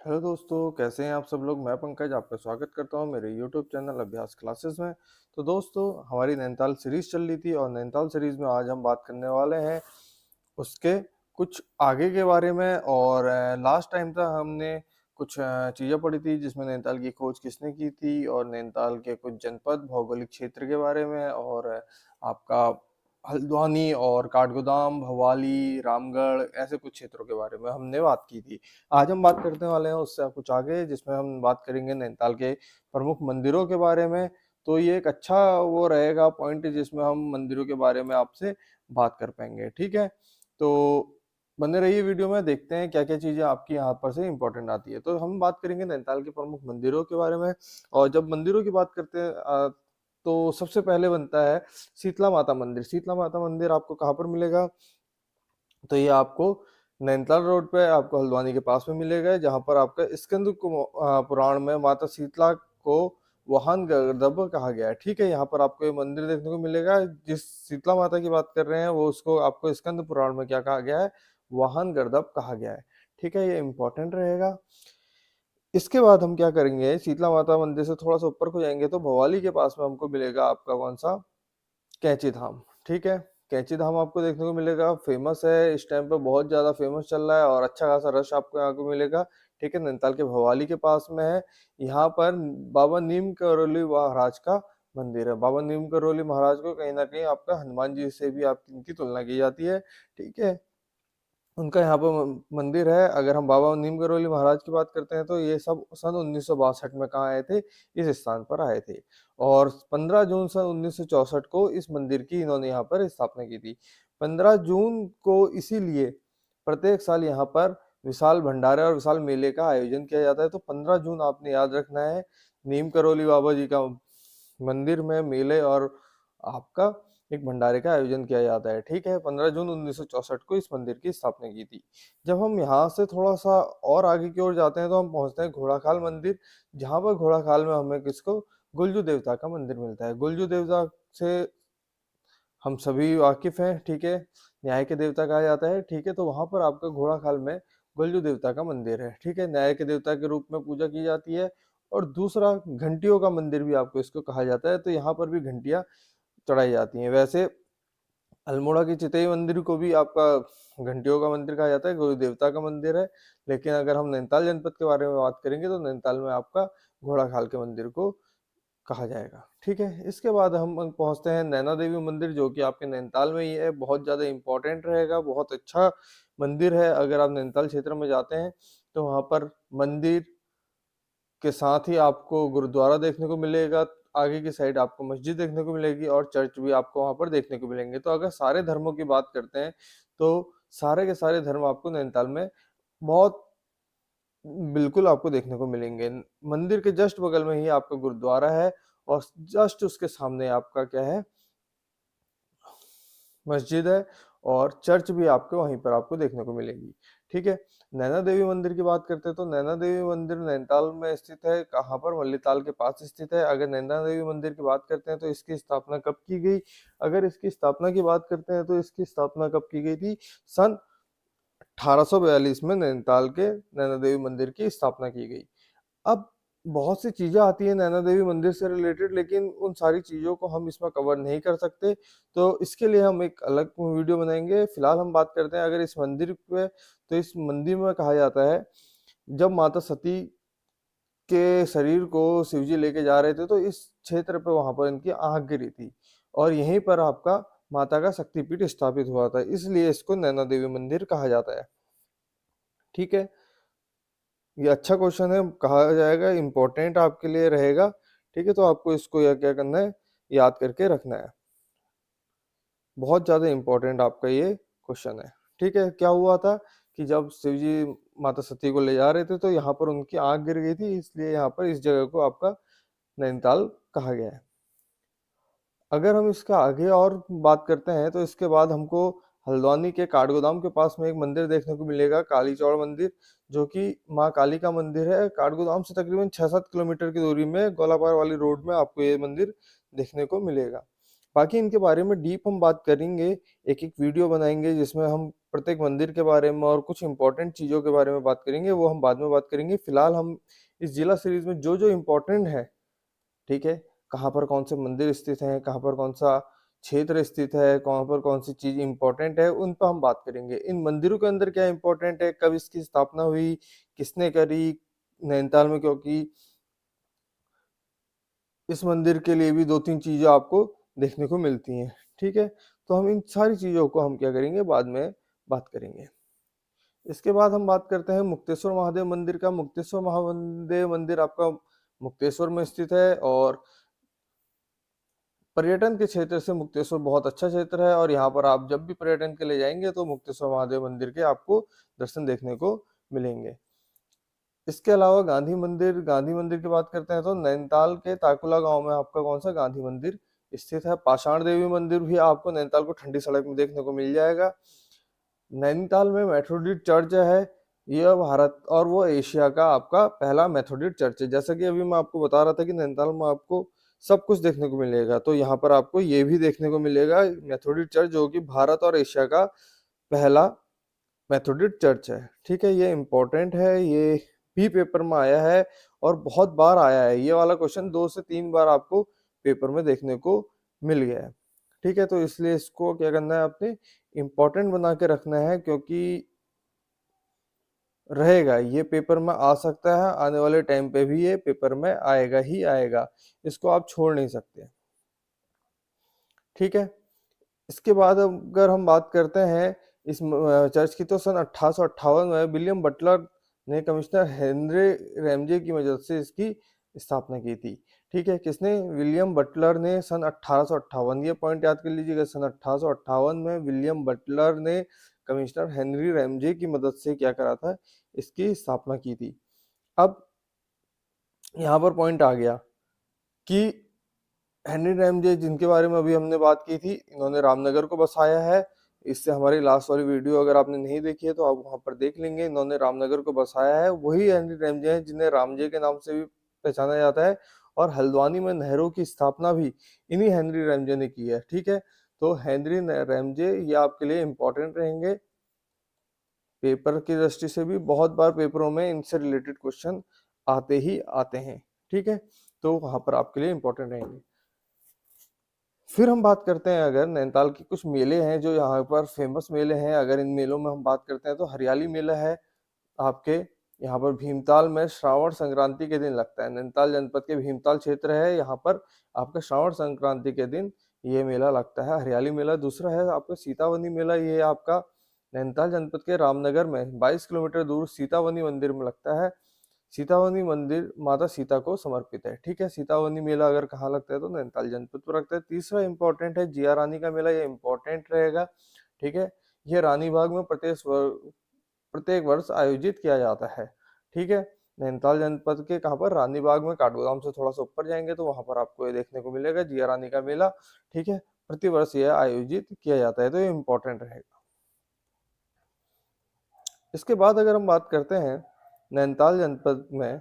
Hello दोस्तों, कैसे हैं आप सब लोग। मैं पंकज आपका स्वागत करता हूं मेरे यूट्यूब चैनल अभ्यास क्लासेस में। तो दोस्तों, हमारी नैनीताल सीरीज चल रही थी और नैनीताल सीरीज में आज हम बात करने वाले हैं उसके कुछ आगे के बारे में। और लास्ट टाइम तक हमने कुछ चीज़ें पढ़ी थी जिसमें नैनीताल की खोज किसने की थी और नैनीताल के कुछ जनपद भौगोलिक क्षेत्र के बारे में, और आपका हल्द्वानी और काठगोदाम, भवाली, रामगढ़, ऐसे कुछ क्षेत्रों के बारे में हमने बात की थी। आज हम बात करने वाले हैं उससे कुछ आगे, जिसमें हम बात करेंगे नैनीताल के प्रमुख मंदिरों के बारे में। तो ये एक अच्छा वो रहेगा पॉइंट जिसमें हम मंदिरों के बारे में आपसे बात कर पाएंगे। ठीक है, तो बने रहिए वीडियो में, देखते हैं क्या क्या चीजें आपकी यहाँ पर से इम्पोर्टेंट आती है। तो हम बात करेंगे नैनीताल के प्रमुख मंदिरों के बारे में। और जब मंदिरों की बात करते हैं तो सबसे पहले बनता है शीतला माता मंदिर। शीतला माता मंदिर आपको कहाँ पर मिलेगा? तो ये आपको नैनीताल रोड पे आपको हल्द्वानी के पास में मिलेगा, जहाँ पर आपका पुराण में माता शीतला को वाहन गर्दभ कहा गया है। ठीक है, यहाँ पर आपको ये मंदिर देखने को मिलेगा। जिस शीतला माता की बात कर रहे हैं वो उसको आपको स्कंद पुराण में क्या कहा गया है? वाहन गर्दभ कहा गया है। ठीक है, ये इंपॉर्टेंट रहेगा। इसके बाद हम क्या करेंगे, शीतला माता मंदिर से थोड़ा सा ऊपर को जाएंगे तो भवाली के पास में हमको मिलेगा आपका कौन सा? कैंची धाम। ठीक है, कैंची धाम आपको देखने को मिलेगा, फेमस है, इस टाइम पे बहुत ज्यादा फेमस चल रहा है और अच्छा खासा रश आपको यहाँ को मिलेगा। ठीक है, नैनीताल के भवाली के पास में है। यहाँ पर बाबा नीम करोली महाराज का मंदिर है। बाबा नीम करोली महाराज को कहीं ना कहीं आपका हनुमान जी से भी आपकी इनकी तुलना की जाती है। ठीक है, उनका यहाँ पर मंदिर है। अगर हम बाबा नीम करोली महाराज की बात करते हैं तो ये सब सन 1962 में कहाँ आए थे? इस स्थान पर आए थे। और 15 जून सन 1964 को इस मंदिर की इन्होंने यहाँ पर स्थापना की थी। 15 जून को इसीलिए प्रत्येक साल यहाँ पर विशाल भंडारे और विशाल मेले का आयोजन किया जाता है। तो 15 जून आपने याद रखना है, नीम करोली बाबा जी का मंदिर में मेले और आपका एक भंडारे का आयोजन किया जाता है। ठीक है, 15 जून 1964 को इस मंदिर की स्थापना की थी। जब हम यहाँ से थोड़ा सा और आगे की ओर जाते हैं तो हम पहुंचते हैं घोड़ाखाल मंदिर, जहाँ पर घोड़ाखाल में हमें किसको? गुलजू देवता का मंदिर मिलता है। गुलजू देवता से हम सभी वाकिफ हैं। ठीक है, न्याय के देवता कहा जाता है। ठीक है, तो वहां पर आपका घोड़ाखाल में गुलजू देवता का मंदिर है। ठीक है, न्याय के देवता के रूप में पूजा की जाती है। और दूसरा, घंटियों का मंदिर भी आपको इसको कहा जाता है। तो यहाँ पर भी घंटियां चढ़ाई जाती हैं। वैसे अल्मोड़ा की चितई मंदिर को भी आपका घंटियों का मंदिर कहा जाता है, गुरु देवता का मंदिर है। लेकिन अगर हम नैनीताल जनपद के बारे में बात करेंगे तो नैनीताल में आपका घोड़ाखाल के मंदिर को कहा जाएगा। ठीक है, इसके बाद हम पहुंचते हैं नैना देवी मंदिर, जो कि आपके नैनीताल में ही है। बहुत ज्यादा इंपॉर्टेंट रहेगा, बहुत अच्छा मंदिर है। अगर आप नैनीताल क्षेत्र में जाते हैं तो वहां पर मंदिर के साथ ही आपको गुरुद्वारा देखने को मिलेगा। आगे की साइड आपको मस्जिद देखने को मिलेगी और चर्च भी आपको वहां पर देखने को मिलेंगे। तो अगर सारे धर्मों की बात करते हैं तो सारे के सारे धर्म आपको नैनीताल में बहुत बिल्कुल आपको देखने को मिलेंगे। मंदिर के जस्ट बगल में ही आपका गुरुद्वारा है और जस्ट उसके सामने आपका क्या है? मस्जिद है और चर्च भी आपको वहीं पर आपको देखने को मिलेगी। ठीक है, नैना देवी मंदिर की बात करते हैं तो नैना देवी मंदिर नैनीताल में स्थित है। कहाँ पर? मल्लीताल के पास स्थित है। अगर नैना देवी मंदिर की बात करते हैं तो इसकी स्थापना कब की गई? अगर इसकी स्थापना की बात करते हैं तो इसकी स्थापना कब की गई थी? सन 1842 में नैनीताल के नैना देवी मंदिर की स्थापना की गई। अब बहुत सी चीजें आती है नैना देवी मंदिर से रिलेटेड, लेकिन उन सारी चीजों को हम इसमें कवर नहीं कर सकते। तो इसके लिए हम एक अलग वीडियो बनाएंगे। फिलहाल हम बात करते हैं अगर इस मंदिर पे। तो इस मंदिर में कहा जाता है, जब माता सती के शरीर को शिवजी लेके जा रहे थे तो इस क्षेत्र पे वहां पर इनकी आंख गिरी थी और यहीं पर आपका माता का शक्तिपीठ स्थापित हुआ था, इसलिए इसको नैना देवी मंदिर कहा जाता है। ठीक है, ये अच्छा क्वेश्चन है, कहा जाएगा, इम्पोर्टेंट आपके लिए रहेगा। ठीक है, तो आपको इसको या क्या करना है, याद करके रखना है। बहुत ज्यादा इम्पोर्टेंट आपका ये क्वेश्चन है। ठीक है, क्या हुआ था कि जब शिव जी माता सती को ले जा रहे थे तो यहाँ पर उनकी आंख गिर गई थी, इसलिए यहाँ पर इस जगह को आपका नैनीताल कहा गया है। अगर हम इसका आगे और बात करते हैं तो इसके बाद हमको हल्द्वानी के काठगोदाम के पास में एक मंदिर देखने को मिलेगा, काली चौड़ मंदिर, जो कि माँ काली का मंदिर है। काठगोदाम से तकरीबन 6-7 किलोमीटर की दूरी में गोलापार वाली रोड में आपको ये मंदिर देखने को मिलेगा। बाकी इनके बारे में डीप हम बात करेंगे, एक एक वीडियो बनाएंगे जिसमें हम प्रत्येक मंदिर के बारे में और कुछ इंपॉर्टेंट चीज़ों के बारे में बात करेंगे, वो हम बाद में बात करेंगे। फिलहाल हम इस जिला सीरीज में जो जो इम्पोर्टेंट है, ठीक है, कहाँ पर कौन से मंदिर स्थित हैं, कहाँ पर कौन सा क्षेत्र स्थित है, कहाँ पर कौन सी चीज इंपॉर्टेंट है, उन पर हम बात करेंगे। इन मंदिरों के अंदर क्या इंपॉर्टेंट है, कब इसकी स्थापना हुई, किसने करी नैनीताल में, क्योंकि इस मंदिर के लिए भी दो तीन चीजें आपको देखने को मिलती हैं, ठीक है। तो हम इन सारी चीजों को हम क्या करेंगे, बाद में बात करेंगे। इसके बाद हम बात करते हैं मुक्तेश्वर महादेव मंदिर का। मुक्तेश्वर महादेव मंदिर आपका मुक्तेश्वर में स्थित है और पर्यटन के क्षेत्र से मुक्तेश्वर बहुत अच्छा क्षेत्र है, और यहाँ पर आप जब भी पर्यटन के लिए जाएंगे तो मुक्तेश्वर महादेव मंदिर के आपको दर्शन देखने को मिलेंगे। इसके अलावा गांधी मंदिर की बात करते हैं तो नैनीताल के ताकुला गांव में आपका कौन सा गांधी मंदिर स्थित है। पाषाण देवी मंदिर भी आपको नैनीताल को ठंडी सड़क में देखने को मिल जाएगा। नैनीताल में मेथोडिस्ट चर्च है, यह भारत और वो एशिया का आपका पहला मेथोडिस्ट चर्च है। जैसा कि अभी मैं आपको बता रहा था कि नैनीताल में आपको सब कुछ देखने को मिलेगा, तो यहाँ पर आपको ये भी देखने को मिलेगा मेथोडिस्ट चर्च, जो कि भारत और एशिया का पहला मेथोडिस्ट चर्च है, ठीक है। ये इम्पोर्टेंट है, ये भी पेपर में आया है और बहुत बार आया है। ये वाला क्वेश्चन 2 से 3 बार आपको पेपर में देखने को मिल गया है, ठीक है। तो इसलिए इसको क्या करना है, आपने इम्पोर्टेंट बना के रखना है, क्योंकि रहेगा, ये पेपर में आ सकता है, आने वाले टाइम पे भी ये पेपर में आएगा ही आएगा, इसको आप छोड़ नहीं सकते, ठीक है। इसके बाद अगर हम बात करते हैं इस चर्च की, तो सन 1858 में विलियम बटलर ने कमिश्नर हेनरी रैमजे की मदद से इसकी स्थापना की थी, ठीक है। किसने, विलियम बटलर ने सन 1858, ये पॉइंट याद कर लीजिएगा, सन 1858 में विलियम बटलर ने कमिश्नर हेनरी रैमजे की मदद से क्या करा था, इसकी स्थापना की थी। अब यहाँ पर पॉइंट आ गया कि हेनरी रैमजे, जिनके बारे में अभी हमने बात की थी, इन्होंने रामनगर को बसाया है। इससे हमारी लास्ट वाली वीडियो अगर आपने नहीं देखी है तो आप वहां पर देख लेंगे। इन्होंने रामनगर को बसाया है, वही हेनरी रैमजे हैं जिन्हें रामजे के नाम से भी पहचाना जाता है, और हल्द्वानी में नहरों की स्थापना भी इन्हीं हेनरी रैमजे ने की है, ठीक है। तो हेनरी रैमजे ये आपके लिए इंपॉर्टेंट रहेंगे पेपर की दृष्टि से भी, बहुत बार पेपरों में इनसे रिलेटेड क्वेश्चन आते ही आते हैं, ठीक है। तो वहां पर आपके लिए इंपॉर्टेंट रहेंगे। फिर हम बात करते हैं, अगर नैनीताल के कुछ मेले हैं जो यहाँ पर फेमस मेले हैं, अगर इन मेलों में हम बात करते हैं तो हरियाली मेला है आपके यहाँ पर भीमताल में, श्रावण संक्रांति के दिन लगता है। नैनीताल जनपद के भीमताल क्षेत्र है, यहाँ पर आपका श्रावण संक्रांति के दिन ये मेला लगता है, हरियाली मेला। दूसरा है आपका सीतावनी मेला, ये आपका नैनीताल जनपद के रामनगर में 22 किलोमीटर दूर सीतावनी मंदिर में लगता है। सीतावनी मंदिर माता सीता को समर्पित है, ठीक है। सीतावनी मेला अगर कहाँ लगता है तो नैनीताल जनपद पर लगता है। तीसरा इंपॉर्टेंट है जिया रानी का मेला, ये इंपॉर्टेंट रहेगा, ठीक है। ये रानी बाग में प्रत्येक वर्ष आयोजित किया जाता है, ठीक है। नैनीताल जनपद के कहाँ पर, रानी बाग में। काठगोदाम से थोड़ा सा ऊपर जाएंगे तो वहां पर आपको ये देखने को मिलेगा जिया रानी का मेला, ठीक है। प्रतिवर्ष यह आयोजित किया जाता है, तो ये इंपॉर्टेंट रहेगा। इसके बाद अगर हम बात करते हैं नैनीताल जनपद में,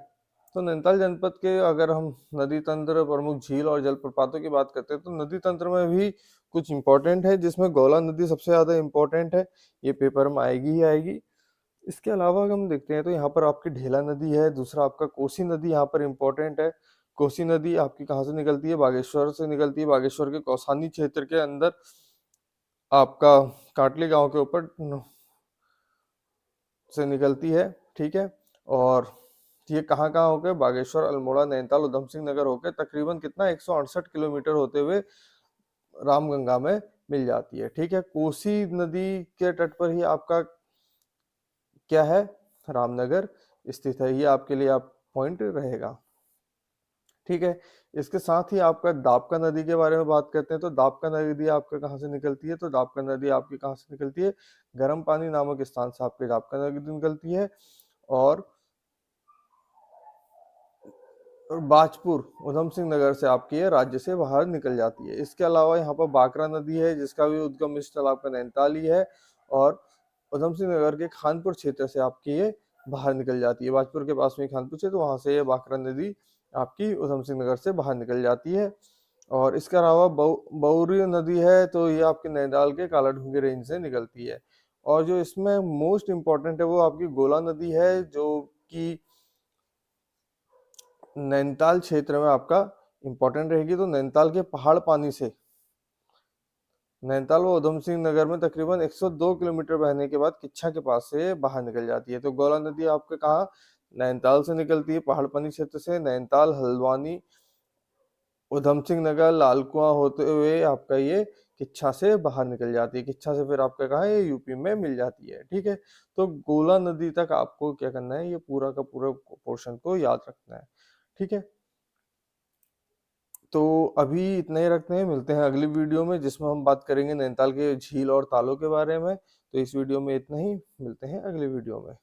तो नैनीताल जनपद के अगर हम नदी तंत्र, प्रमुख झील और जलप्रपातों की बात करते हैं, तो नदी तंत्र में भी कुछ इंपॉर्टेंट है, जिसमें गौला नदी सबसे ज्यादा इंपॉर्टेंट है, ये पेपर में आएगी ही आएगी। इसके अलावा अगर हम देखते हैं तो यहाँ पर आपकी ढेला नदी है, दूसरा आपका कोसी नदी यहाँ पर इंपॉर्टेंट है। कोसी नदी आपकी कहाँ से निकलती है, बागेश्वर से निकलती है, बागेश्वर के कौसानी क्षेत्र के अंदर आपका काटली गांव के ऊपर से निकलती है, ठीक है। और ये कहाँ कहाँ होकर, बागेश्वर, अल्मोड़ा, नैनीताल, उधम सिंह नगर होकर तकरीबन कितना 168 किलोमीटर होते हुए रामगंगा में मिल जाती है, ठीक है। कोसी नदी के तट पर ही आपका क्या है, रामनगर स्थित है, ये आपके लिए आप पॉइंट रहेगा, ठीक है। इसके साथ ही आपका दापका नदी के बारे में बात करते हैं, तो दापका नदी आपका कहाँ से निकलती है, तो दापका नदी आपकी कहाँ से निकलती है, गर्म पानी नामक स्थान से आपकी दापका नदी निकलती है, और बाजपुर, उधम सिंह नगर से आपकी ये राज्य से बाहर निकल जाती है। इसके अलावा यहाँ पर बाकरा नदी है, जिसका भी उद्गम स्थल आपका नैनीताल ही है, और उधम सिंह नगर के खानपुर क्षेत्र से आपकी ये बाहर निकल जाती है। बाजपुर के पास में खानपुर से, तो वहां से ये बाकरा नदी आपकी उधम सिंह नगर से बाहर निकल जाती है। और इसके अलावा बौरी नदी है, तो ये आपके नैनीताल के काला ढूंगी रेंज से निकलती है। और जो इसमें मोस्ट इम्पोर्टेंट है वो आपकी गोला नदी है, जो कि नैनीताल क्षेत्र में आपका इम्पोर्टेंट रहेगी। तो नैनीताल के पहाड़ पानी से नैनीताल व उधम सिंह नगर में तकरीबन 102 किलोमीटर बहने के बाद किच्छा के पास से बाहर निकल जाती है। तो गोला नदी आपके कहाँ, नैनीताल से निकलती है, पहाड़ पानी क्षेत्र से। नैनीताल, हल्द्वानी, उधम सिंह नगर, लाल कुआं होते हुए आपका ये किच्छा से बाहर निकल जाती है। किच्छा से फिर आपका कहाँ है, ये यूपी में मिल जाती है। ठीक है, तो गोला नदी तक आपको क्या करना है, ये पूरा का पूरा पोर्शन को याद रखना है। ठीक है, तो अभी इतना ही रखते हैं, मिलते हैं अगली वीडियो में जिसमें हम बात करेंगे नैनीताल के झील और तालों के बारे में। तो इस वीडियो में इतना ही, मिलते हैं अगली वीडियो में।